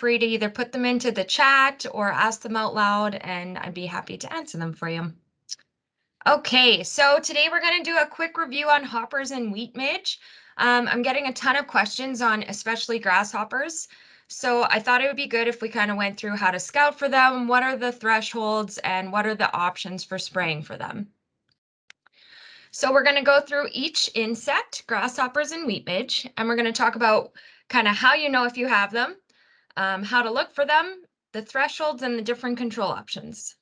free to either put them into the chat or ask them out loud, and I'd be happy to answer them for you. Okay, so today we're going to do a quick review on hoppers and wheat midge. I'm getting a ton of questions on especially grasshoppers. So I thought it would be good if we kind of went through how to scout for them, what are the thresholds, and what are the options for spraying for them. So we're going to go through each insect, grasshoppers and wheat midge, and we're going to talk about kind of how you know if you have them, how to look for them, the thresholds, and the different control options.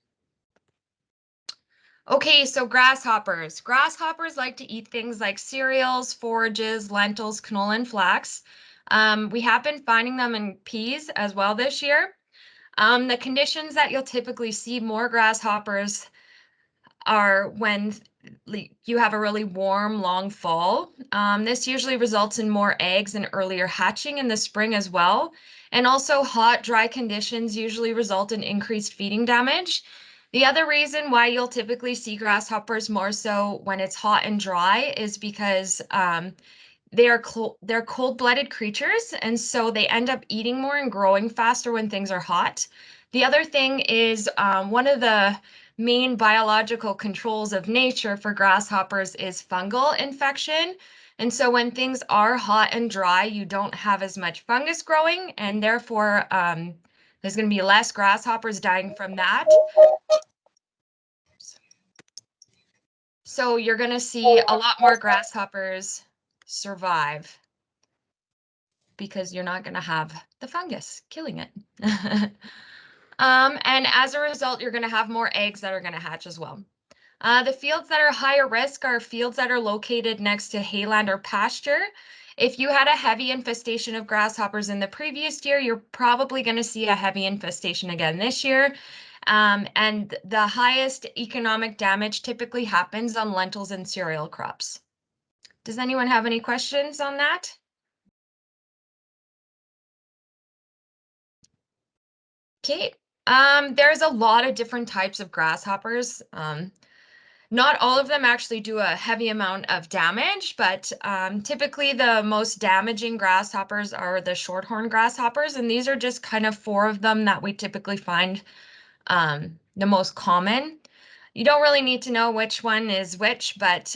Okay, so grasshoppers. Grasshoppers like to eat things like cereals, forages, lentils, canola, and flax. We have been finding them in peas as well this year. The conditions that you'll typically see more grasshoppers are when you have a really warm, long fall. This usually results in more eggs and earlier hatching in the spring as well. And also hot, dry conditions usually result in increased feeding damage. The other reason why you'll typically see grasshoppers more so when it's hot and dry is because they're cold-blooded creatures, and so they end up eating more and growing faster when things are hot. The other thing is one of the main biological controls of nature for grasshoppers is fungal infection. And so when things are hot and dry, you don't have as much fungus growing, and therefore there's going to be less grasshoppers dying from that. So you're going to see a lot more grasshoppers survive because you're not going to have the fungus killing it. And as a result, you're going to have more eggs that are going to hatch as well. The fields that are higher risk are fields that are located next to hayland or pasture. If you had a heavy infestation of grasshoppers in the previous year, you're probably going to see a heavy infestation again this year. And the highest economic damage typically happens on lentils and cereal crops. Does anyone have any questions on that? Okay, there's a lot of different types of grasshoppers. Not all of them actually do a heavy amount of damage, but typically the most damaging grasshoppers are the shorthorn grasshoppers, and these are just kind of 4 of them that we typically find the most common. You don't really need to know which one is which, but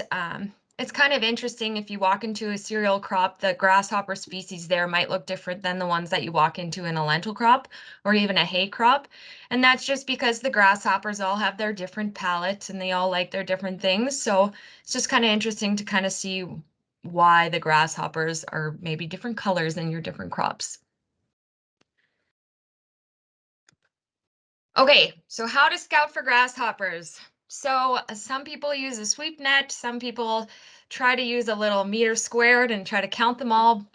it's kind of interesting. If you walk into a cereal crop, the grasshopper species there might look different than the ones that you walk into in a lentil crop or even a hay crop. And that's just because the grasshoppers all have their different palates and they all like their different things. So it's just kind of interesting to kind of see why the grasshoppers are maybe different colors in your different crops. Okay, so how to scout for grasshoppers. So some people use a sweep net, some people try to use a little meter squared and try to count them all.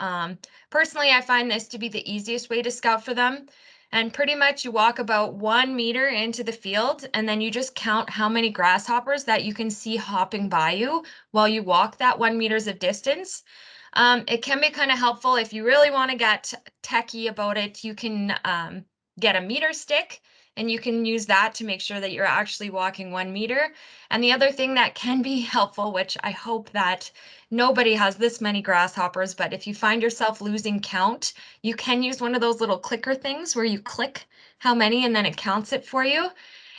Personally, I find this to be the easiest way to scout for them. And pretty much you walk about 1 meter into the field and then you just count how many grasshoppers that you can see hopping by you while you walk that 1 meters of distance. It can be kind of helpful if you really want to get techie about it. You can get a meter stick and you can use that to make sure that you're actually walking 1 meter. And the other thing that can be helpful, which I hope that nobody has this many grasshoppers, but if you find yourself losing count, you can use one of those little clicker things where you click how many and then it counts it for you.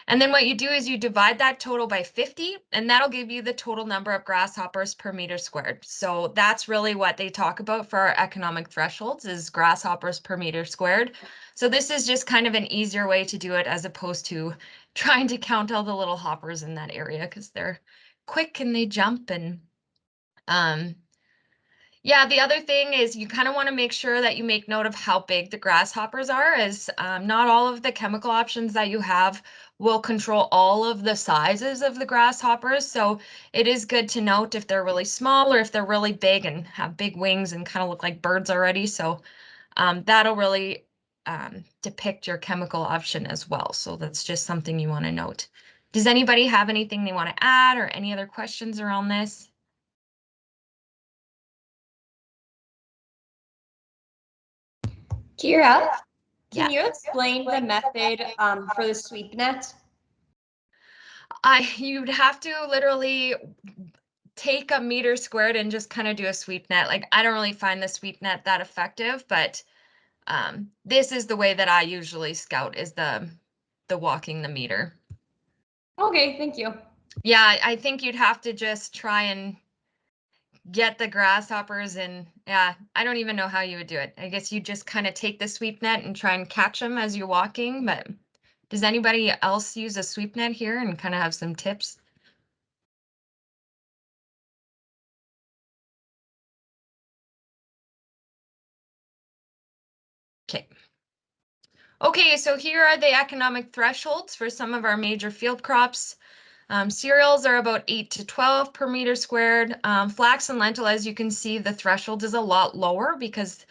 And then what you do is you divide that total by 50, and that'll give you the total number of grasshoppers per meter squared. So that's really what they talk about for our economic thresholds is grasshoppers per meter squared. So this is just kind of an easier way to do it as opposed to trying to count all the little hoppers in that area because they're quick and they jump. And yeah, the other thing is you kind of want to make sure that you make note of how big the grasshoppers are, as not all of the chemical options that you have will control all of the sizes of the grasshoppers. So it is good to note if they're really small or if they're really big and have big wings and kind of look like birds already. So that'll really depict your chemical option as well. So that's just something you want to note. Does anybody have anything they want to add or any other questions around this? Kira, can Yeah. you explain the method for the sweep net? You'd have to literally take a meter squared and just kind of do a sweep net. Like I don't really find the sweep net that effective, but this is the way that I usually scout, is the walking the meter. Okay, thank you. Yeah, I think you'd have to just try and get the grasshoppers, and yeah, I don't even know how you would do it. I guess you just kind of take the sweep net and try and catch them as you're walking, but does anybody else use a sweep net here and kind of have some tips? Okay. Okay, so here are the economic thresholds for some of our major field crops. Cereals are about 8 to 12 per meter squared. Flax and lentil, as you can see, the threshold is a lot lower because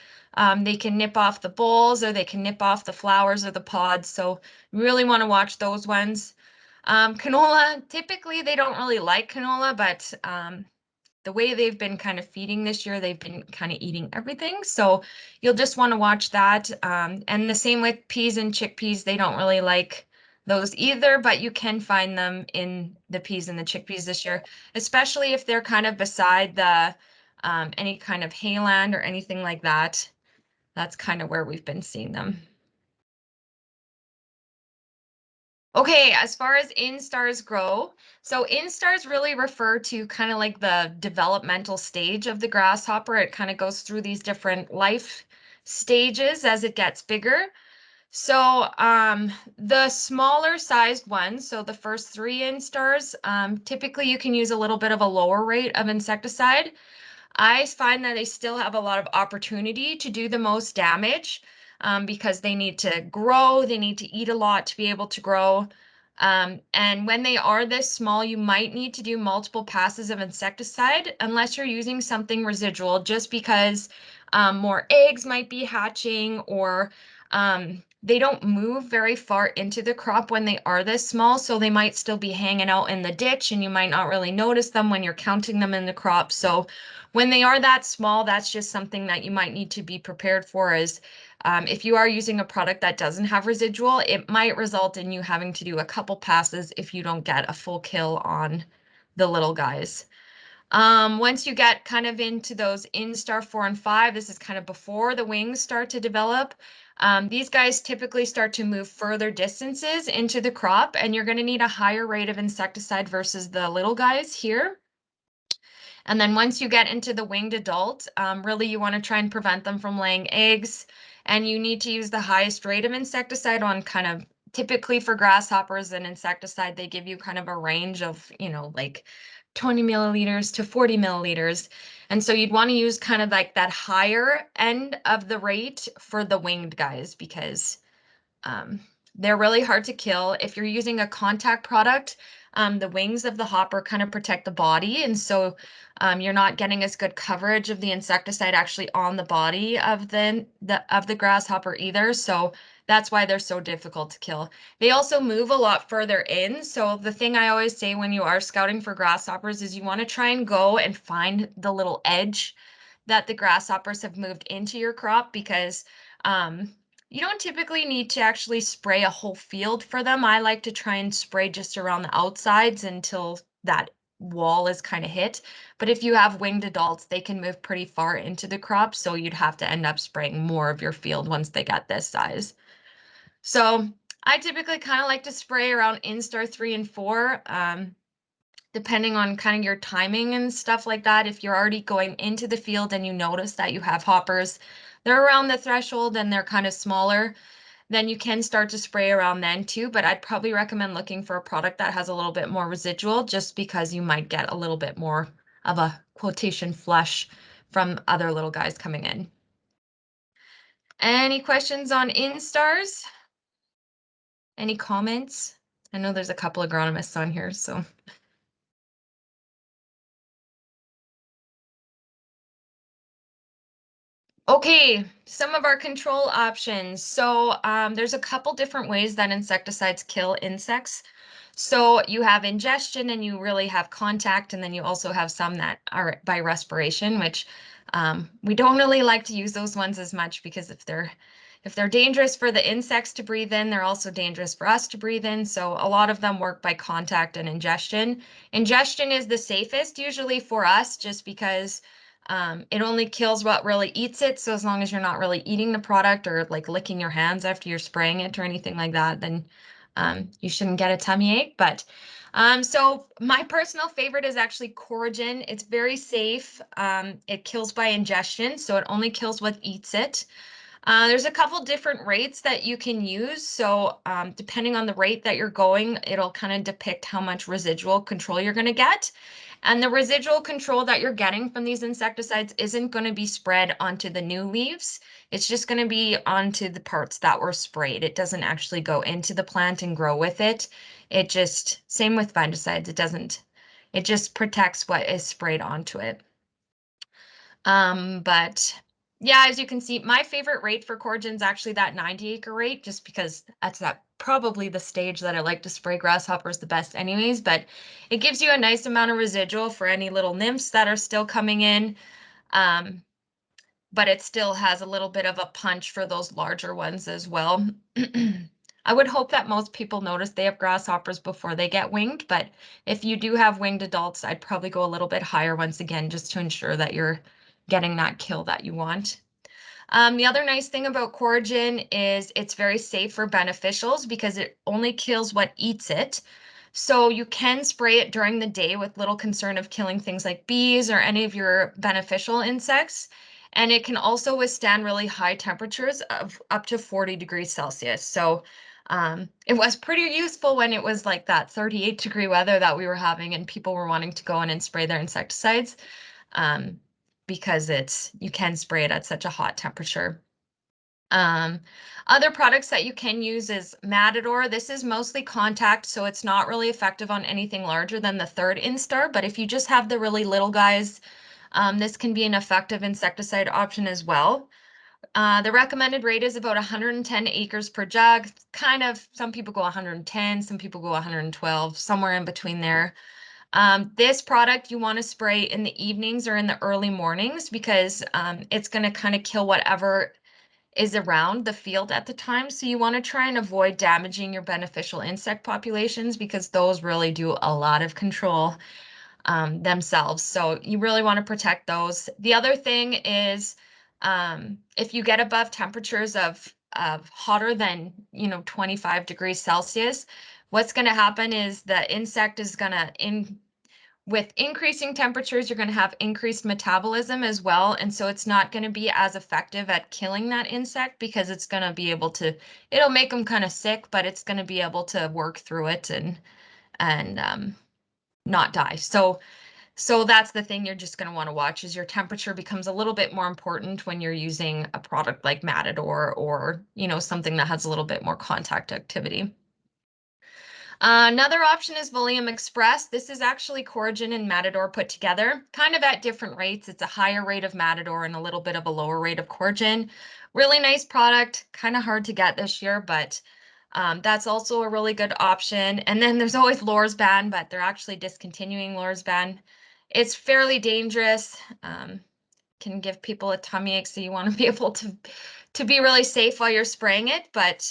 they can nip off the bolls, or they can nip off the flowers or the pods. So you really want to watch those ones. Canola, typically they don't really like canola, but the way they've been kind of feeding this year, they've been kind of eating everything. So you'll just want to watch that. And the same with peas and chickpeas. They don't really like those either, but you can find them in the peas and the chickpeas this year, especially if they're kind of beside the any kind of hayland or anything like that. That's kind of where we've been seeing them. Okay, as far as instars grow, so instars really refer to kind of like the developmental stage of the grasshopper. It kind of goes through these different life stages as it gets bigger. So the smaller sized ones, so the first three instars, typically you can use a little bit of a lower rate of insecticide. I find that they still have a lot of opportunity to do the most damage, because they need to grow, they need to eat a lot to be able to grow. And when they are this small, you might need to do multiple passes of insecticide unless you're using something residual, just because more eggs might be hatching, or they don't move very far into the crop when they are this small. So they might still be hanging out in the ditch, and you might not really notice them when you're counting them in the crop. So when they are that small, that's just something that you might need to be prepared for. Is if you are using a product that doesn't have residual, it might result in you having to do a couple passes if you don't get a full kill on the little guys. Once you get kind of into those instar 4 and 5, this is kind of before the wings start to develop. These guys typically start to move further distances into the crop, and you're going to need a higher rate of insecticide versus the little guys here. And then once you get into the winged adult, really you want to try and prevent them from laying eggs. And you need to use the highest rate of insecticide on kind of, typically for grasshoppers and insecticide, they give you kind of a range of, like 20 milliliters to 40 milliliters. And so you'd want to use kind of like that higher end of the rate for the winged guys, because um, they're really hard to kill. If you're using a contact product, the wings of the hopper kind of protect the body, and so you're not getting as good coverage of the insecticide actually on the body of the grasshopper either. So that's why they're so difficult to kill. They also move a lot further in. So the thing I always say when you are scouting for grasshoppers is you want to try and go and find the little edge that the grasshoppers have moved into your crop, because um, you don't typically need to actually spray a whole field for them. I like to try and spray just around the outsides until that wall is kind of hit. But if you have winged adults, they can move pretty far into the crop, so you'd have to end up spraying more of your field once they get this size. So I typically kind of like to spray around instar 3 and 4. Depending on kind of your timing and stuff like that. If you're already going into the field and you notice that you have hoppers, they're around the threshold and they're kind of smaller, then you can start to spray around then too. But I'd probably recommend looking for a product that has a little bit more residual, just because you might get a little bit more of a quotation flush from other little guys coming in. Any questions on instars? Any comments? I know there's a couple agronomists on here, so. Okay, some of our control options. So there's a couple different ways that insecticides kill insects. So you have ingestion, and you really have contact, and then you also have some that are by respiration, which we don't really like to use those ones as much, because if they're dangerous for the insects to breathe in, they're also dangerous for us to breathe in. So a lot of them work by contact and ingestion. Ingestion is the safest usually for us, just because It only kills what really eats it. So as long as you're not really eating the product or like licking your hands after you're spraying it or anything like that, then you shouldn't get a tummy ache. But so my personal favorite is actually Coragen. It's very safe. It kills by ingestion, so it only kills what eats it. There's a couple different rates that you can use. So depending on the rate that you're going, it'll kind of depict how much residual control you're going to get. And the residual control that you're getting from these insecticides isn't going to be spread onto the new leaves. It's just going to be onto the parts that were sprayed. It doesn't actually go into the plant and grow with it. It just, same with fungicides, it just protects what is sprayed onto it. But yeah, as you can see, my favorite rate for Coragen is actually that 90-acre rate, just because that's probably the stage that I like to spray grasshoppers the best anyways, but it gives you a nice amount of residual for any little nymphs that are still coming in. Um, but it still has a little bit of a punch for those larger ones as well. I would hope that most people notice they have grasshoppers before they get winged, but if you do have winged adults, I'd probably go a little bit higher once again, just to ensure that you're getting that kill that you want. The other nice thing about Coragen is it's very safe for beneficials because it only kills what eats it. So you can spray it during the day with little concern of killing things like bees or any of your beneficial insects. And it can also withstand really high temperatures of up to 40 degrees Celsius. So it was pretty useful when it was like that 38-degree weather that we were having and people were wanting to go in and spray their insecticides, um, because you can spray it at such a hot temperature. Um, Other products that you can use is Matador. This is mostly contact, so it's not really effective on anything larger than the third instar, but if you just have the really little guys, this can be an effective insecticide option as well. The recommended rate is about 110 acres per jug. Kind of, some people go 110, some people go 112, somewhere in between there. This product you want to spray in the evenings or in the early mornings because it's going to kind of kill whatever is around the field at the time. So you want to try and avoid damaging your beneficial insect populations because those really do a lot of control themselves. So you really want to protect those. The other thing is if you get above temperatures of hotter than 25 degrees Celsius, what's going to happen is the insect is going to with increasing temperatures, you're going to have increased metabolism as well. And so it's not going to be as effective at killing that insect because it's going to be able to, it'll make them kind of sick, but it's going to be able to work through it and not die. So that's the thing you're just going to want to watch is your temperature becomes a little bit more important when you're using a product like Matador or, something that has a little bit more contact activity. Another option is Volume Express. This is actually Coragen and Matador put together, kind of at different rates. It's a higher rate of Matador and a little bit of a lower rate of Coragen. Really nice product, kind of hard to get this year, but that's also a really good option. And then there's always Lorsban, but they're actually discontinuing Lorsban. It's fairly dangerous. Can give people a tummy ache, so you want to be able to be really safe while you're spraying it, but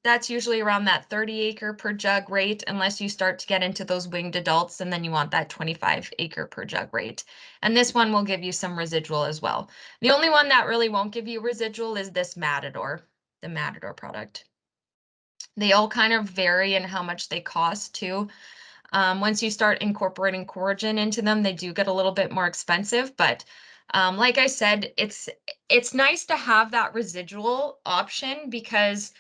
that's usually around that 30-acre per jug rate unless you start to get into those winged adults, and then you want that 25-acre per jug rate. And this one will give you some residual as well. The only one that really won't give you residual is this Matador, the Matador product. They all kind of vary in how much they cost too. Once you start incorporating Coragen into them, they do get a little bit more expensive, but like I said, it's nice to have that residual option because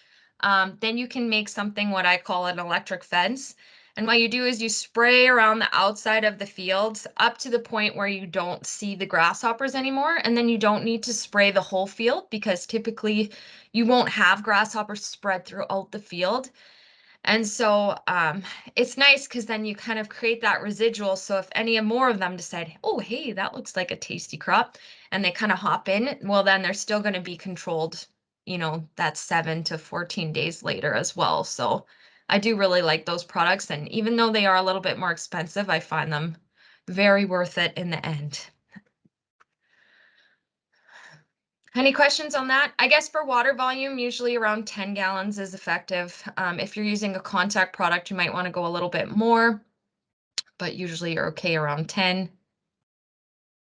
then you can make something what I call an electric fence. And what you do is you spray around the outside of the fields up to the point where you don't see the grasshoppers anymore. And then you don't need to spray the whole field because typically you won't have grasshoppers spread throughout the field. And so it's nice because then you kind of create that residual. So if any more of them decide, oh, hey, that looks like a tasty crop, and they kind of hop in, well, then they're still going to be controlled, that's 7 to 14 days later as well. So I do really like those products. And even though they are a little bit more expensive, I find them very worth it in the end. Any questions on that? I guess for water volume, usually around 10 gallons is effective. If you're using a contact product, you might want to go a little bit more, but usually you're okay around 10.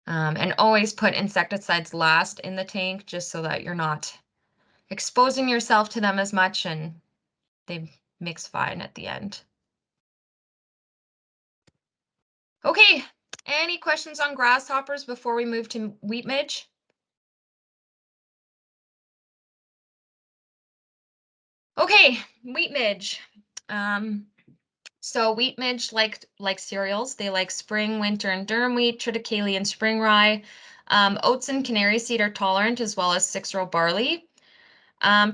And always put insecticides last in the tank just so that you're not exposing yourself to them as much and they mix fine at the end. Okay, any questions on grasshoppers before we move to wheat midge? Okay, wheat midge. Um, so wheat midge like cereals. They like spring, winter, and durum wheat, triticale, and spring rye. Oats and canary seed are tolerant, as well as 6-row barley.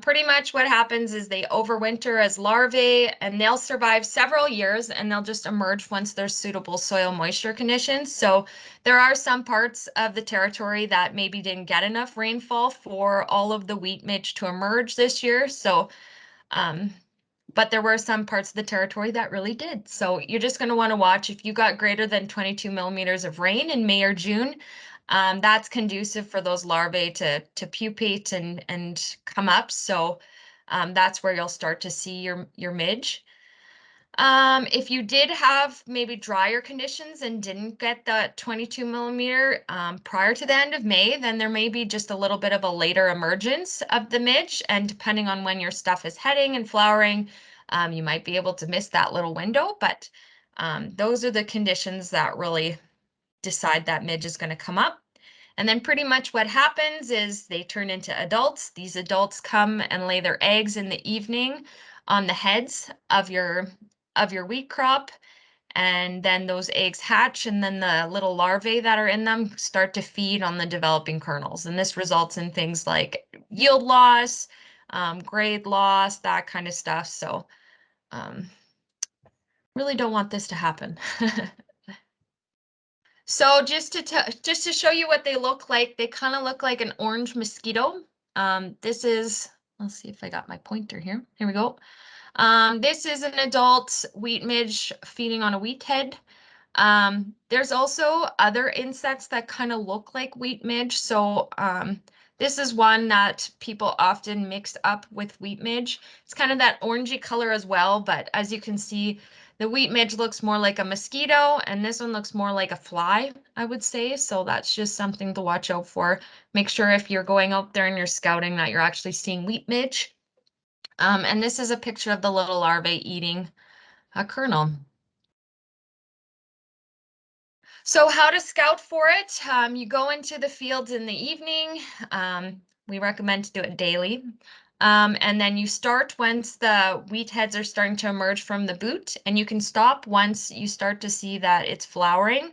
Pretty much what happens is they overwinter as larvae and they'll survive several years and they'll just emerge once there's suitable soil moisture conditions. So there are some parts of the territory that maybe didn't get enough rainfall for all of the wheat midge to emerge this year. So, but there were some parts of the territory that really did. So you're just going to want to watch if you got greater than 22 millimeters of rain in May or June. That's conducive for those larvae to pupate and come up. So that's where you'll start to see your midge. If you did have maybe drier conditions and didn't get that 22 millimeter prior to the end of May, then there may be just a little bit of a later emergence of the midge. And depending on when your stuff is heading and flowering, you might be able to miss that little window. But those are the conditions that really decide that midge is going to come up. And then pretty much what happens is they turn into adults. These adults come and lay their eggs in the evening on the heads of your wheat crop. And then those eggs hatch, and then the little larvae that are in them start to feed on the developing kernels. And this results in things like yield loss, grade loss, that kind of stuff. So really don't want this to happen. So just to show you what they look like, they kind of look like an orange mosquito. This is, let's see if I got my pointer here. Here we go. This is an adult wheat midge feeding on a wheat head. There's also other insects that kind of look like wheat midge. So this is one that people often mix up with wheat midge. It's kind of that orangey color as well, but as you can see, the wheat midge looks more like a mosquito, and this one looks more like a fly, I would say. So that's just something to watch out for. Make sure if you're going out there and you're scouting that you're actually seeing wheat midge. And this is a picture of the little larvae eating a kernel. So how to scout for it? You go into the fields in the evening. We recommend to do it daily. And then you start once the wheat heads are starting to emerge from the boot, and you can stop once you start to see that it's flowering,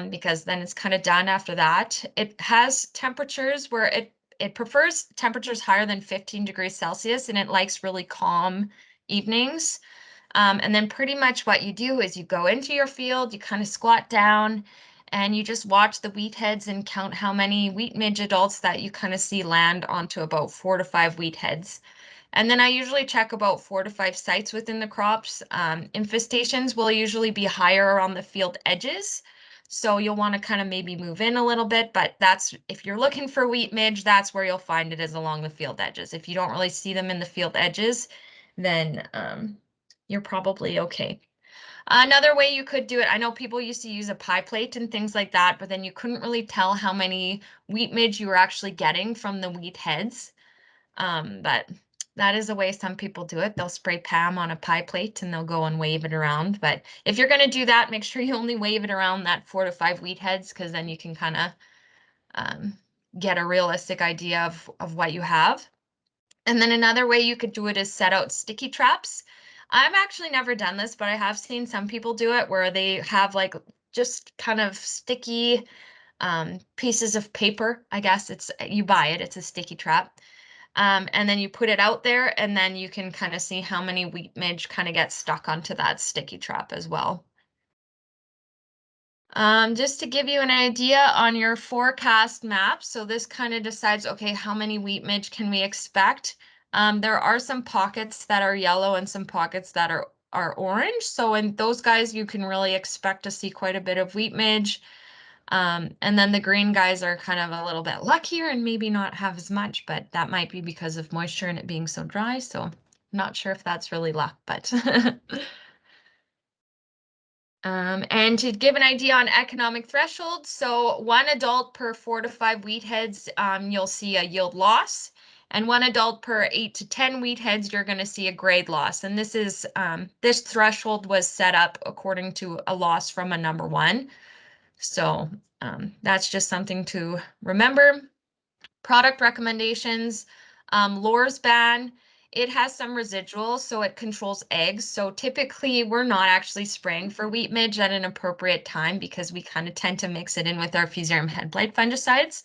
because then it's kind of done after that. It has temperatures where it prefers temperatures higher than 15 degrees Celsius, and it likes really calm evenings. And then pretty much what you do is you go into your field, you kind of squat down, and you just watch the wheat heads and count how many wheat midge adults that you kind of see land onto about 4 to 5 wheat heads. And then I usually check about 4 to 5 sites within the crops. Infestations will usually be higher around the field edges. So you'll want to kind of maybe move in a little bit, but that's if you're looking for wheat midge, that's where you'll find it is along the field edges. If you don't really see them in the field edges, then you're probably okay. Another way you could do it, I know people used to use a pie plate and things like that, but then you couldn't really tell how many wheat midge you were actually getting from the wheat heads. But that is a way some people do it. They'll spray Pam on a pie plate and they'll go and wave it around. But if you're going to do that, make sure you only wave it around that 4 to 5 wheat heads, because then you can kind of get a realistic idea of what you have. And then another way you could do it is set out sticky traps. I've actually never done this, but I have seen some people do it where they have like just kind of sticky pieces of paper. I guess it's you buy it, it's a sticky trap. And then you put it out there, and then you can kind of see how many wheat midge kind of get stuck onto that sticky trap as well. Just to give you an idea on your forecast map, so this kind of decides, okay, how many wheat midge can we expect? There are some pockets that are yellow and some pockets that are orange. So in those guys, you can really expect to see quite a bit of wheat midge. And then the green guys are kind of a little bit luckier and maybe not have as much, but that might be because of moisture and it being so dry. So I'm not sure if that's really luck, but And to give an idea on economic threshold, so 1 adult per 4 to 5 wheat heads, you'll see a yield loss, and 1 adult per 8 to 10 wheat heads, you're going to see a grade loss. And this is this threshold was set up according to a loss from a number one. So that's just something to remember. Product recommendations, Lore's ban. It has some residual, so it controls eggs. So typically we're not actually spraying for wheat midge at an appropriate time because we kind of tend to mix it in with our Fusarium head blight fungicides.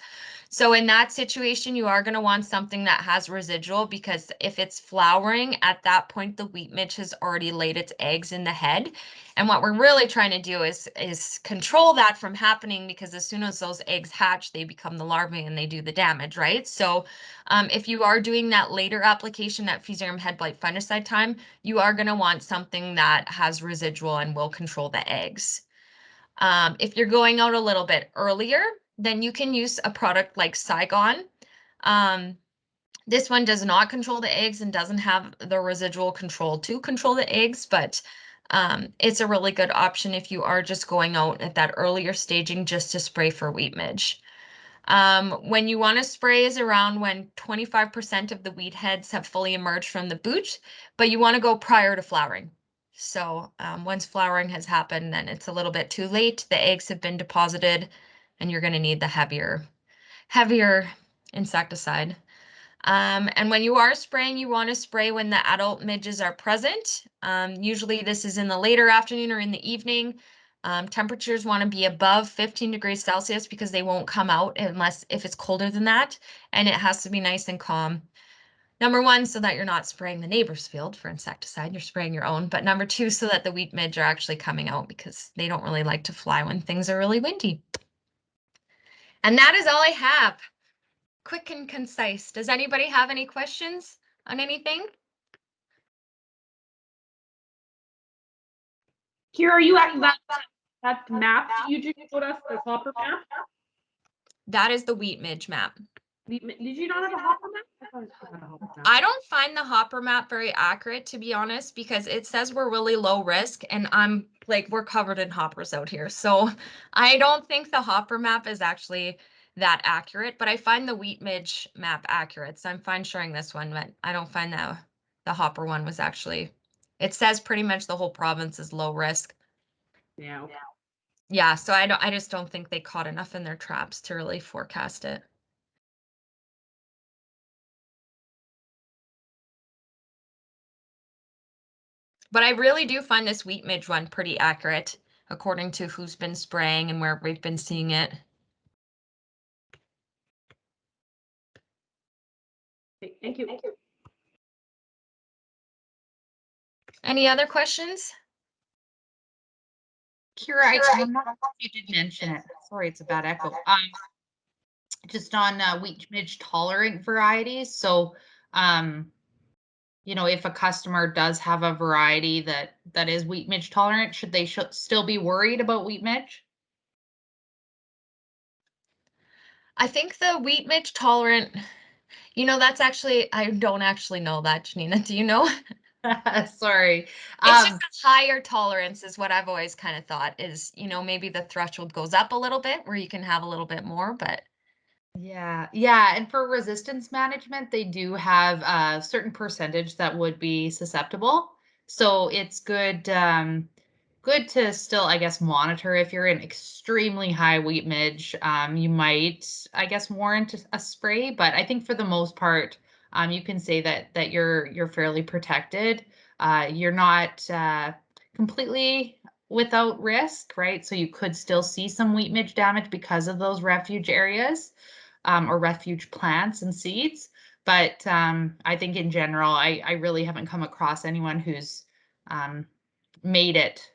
So in that situation, you are going to want something that has residual, because if it's flowering at that point, the wheat midge has already laid its eggs in the head. And what we're really trying to do is control that from happening, because as soon as those eggs hatch, they become the larvae and they do the damage, right? So if you are doing that later application at Fusarium head blight fungicide time, you are going to want something that has residual and will control the eggs. If you're going out a little bit earlier, then you can use a product like Saigon. This one does not control the eggs and doesn't have the residual control to control the eggs, but it's a really good option if you are just going out at that earlier staging just to spray for wheat midge. When you want to spray is around when 25% of the wheat heads have fully emerged from the boot, but you want to go prior to flowering. So once flowering has happened, then it's a little bit too late. The eggs have been deposited, and you're going to need the heavier insecticide. And when you are spraying, you want to spray when the adult midges are present. Usually this is in the later afternoon or in the evening. Temperatures want to be above 15 degrees Celsius because they won't come out unless if it's colder than that. And it has to be nice and calm. Number one, so that you're not spraying the neighbor's field for insecticide, you're spraying your own. But number two, so that the wheat midge are actually coming out, because they don't really like to fly when things are really windy. And that is all I have. Quick and concise. Does anybody have any questions on anything? Here, are you at that map that you just showed us, the hopper map? That is the wheat midge map. Did you not have a hopper map? I thought you had a hopper map. I don't find the hopper map very accurate, to be honest, because it says we're really low risk, and I'm like, we're covered in hoppers out here. So I don't think the hopper map is actually that accurate, but I find the wheat midge map accurate. So I'm fine sharing this one, but I don't find the hopper one was actually, it says pretty much the whole province is low risk. Yeah. Okay. Yeah, so I just don't think they caught enough in their traps to really forecast it. But I really do find this wheat midge one pretty accurate according to who's been spraying and where we've been seeing it. Okay, thank you. Any other questions? Kira, I'm not sure if you did mention it. Sorry, it's a bad echo. Just on wheat midge tolerant varieties. So, if a customer does have a variety that is wheat midge tolerant, should they still be worried about wheat midge? I think the wheat midge tolerant, that's actually, I don't actually know that, Janina. Do you know? Sorry. It's just a higher tolerance is what I've always kind of thought is, maybe the threshold goes up a little bit where you can have a little bit more, but. Yeah. And for resistance management, they do have a certain percentage that would be susceptible. So it's good to still, I guess, monitor. If you're in extremely high wheat midge, you might, I guess, warrant a spray. But I think for the most part, you can say that you're fairly protected. You're not completely without risk, right? So you could still see some wheat midge damage because of those refuge areas, or refuge plants and seeds. But I think in general, I really haven't come across anyone who's made it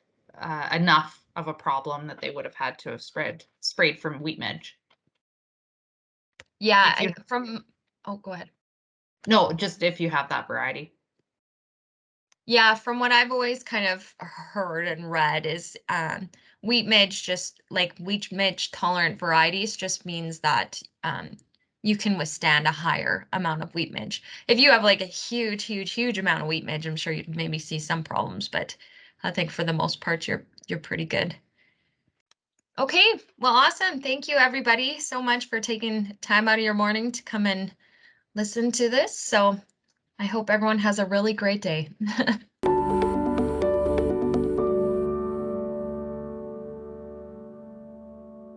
enough of a problem that they would have had to have sprayed from wheat midge. Yeah, oh, go ahead. No, just if you have that variety. Yeah, from what I've always kind of heard and read is wheat midge, just like wheat midge tolerant varieties, just means that you can withstand a higher amount of wheat midge. If you have like a huge amount of wheat midge, I'm sure you'd maybe see some problems, but I think for the most part, you're pretty good. Okay, well, awesome. Thank you everybody so much for taking time out of your morning to come and listen to this. So I hope everyone has a really great day.